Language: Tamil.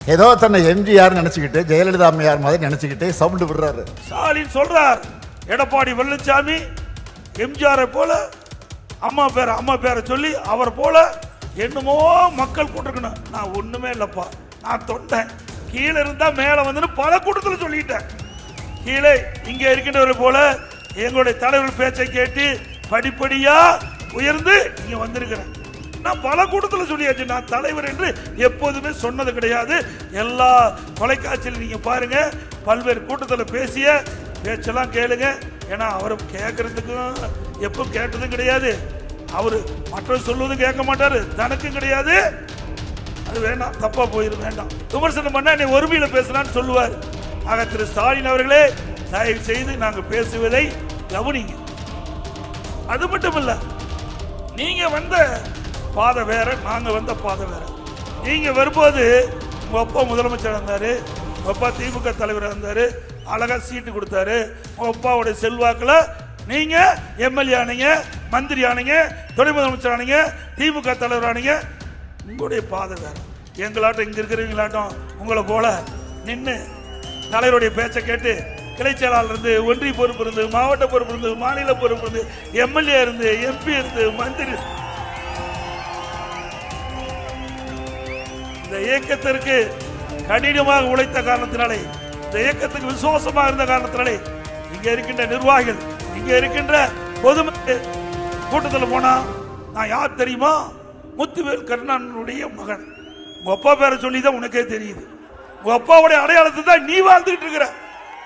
ஏதோ தன்னை எம்ஜிஆர் நினைச்சுக்கிட்டு ஜெயலலிதா அம்மையார் மாதிரி நினைச்சுக்கிட்டு சவுண்ட் விடுறாரு. ஸ்டாலின் சொல்றார் எடப்பாடி பழனிசாமி எம்ஜிஆரை போல அம்மா பேரை சொல்லி அவர் போல என்னமோ மக்கள் கூட்டிருக்கணும். நான் ஒண்ணுமே இல்லப்பா, நான் தொண்டேன், கீழே இருந்தா மேல வந்து பல கூட்டத்தில் சொல்லிட்டேன். கீழே இங்க இருக்கின்றவர்கள் போல எங்களுடைய தலைவர்கள் பேச்சை கேட்டு படிப்படியா உயர்ந்து இங்க வந்திருக்கிறேன். நான் பல கூட்டத்தில் சொல்லியாச்சு, நான் தலைவர் என்று எப்போதுமே சொன்னது கிடையாது. எல்லா தொலைக்காட்சியில் நீங்க பாருங்க, பல்வேறு கூட்டத்தில் பேசிய பேச்செல்லாம் கேளுங்க. ஏன்னா அவர் கேட்கறதுக்கும் எப்போ கேட்டதும் கிடையாது, அவரு மற்றவர் சொல்வதும் கேட்க மாட்டாரு, தனக்கும் கிடையாது. அது வேண்டாம், தப்பா போயிடும், வேண்டாம். விமர்சனம் பண்ண நீ ஒருமையில பேசலான்னு சொல்லுவார். ஆக திரு ஸ்டாலின் அவர்களே, தயவு செய்து நாங்கள் பேசுவதை கவனிங்க. அது மட்டும் இல்ல, நீங்க வந்த பாதை வேற, நாங்க வந்த பாதை வேற. நீங்க வரும்போது உங்க அப்பா முதலமைச்சர் இருந்தாரு, உங்க அப்பா திமுக தலைவர் இருந்தாரு, அழகா சீட்டு கொடுத்தாரு. உங்க அப்பாவுடைய செல்வாக்குல நீங்க எம்எல்ஏ ஆனீங்க, மந்திரி ஆனீங்க, துணை முதலமைச்சர் ஆனீங்க, திமுக தலைவர் ஆனீங்க. உங்களுடைய பாதை வேற. எங்களாட்டம் இங்க இருக்கிறவங்களாட்டம் உங்களை போல நின்று தலைவருடைய பேச்சை கேட்டு கிளை செயலாளர் இருந்து, ஒன்றிய பொறுப்பு இருந்து, மாவட்ட பொறுப்பு இருந்து, மாநில பொறுப்பு இருந்து, எம்எல்ஏ இருந்து, எம்பி இருந்து, மந்திரி. இந்த இயக்கத்திற்கு கடினமாக உழைத்த காரணத்தினாலே, இந்த இயக்கத்துக்கு விசுவாசமாக இருந்த காரணத்தினாலே, இங்க இருக்கின்ற நிர்வாகிகள், இங்க இருக்கின்ற பொதுமக்கள் கூட்டத்தில் போனா நான் யார் தெரியுமா? முத்துவேல் கருணாநிதியுடைய மகன். உங்க அப்பா பேரை சொல்லிதான் உனக்கே தெரியுது. உங்க அப்பாவுடைய அடையாளத்தை தான் நீ வாழ்ந்துட்டு இருக்கிற.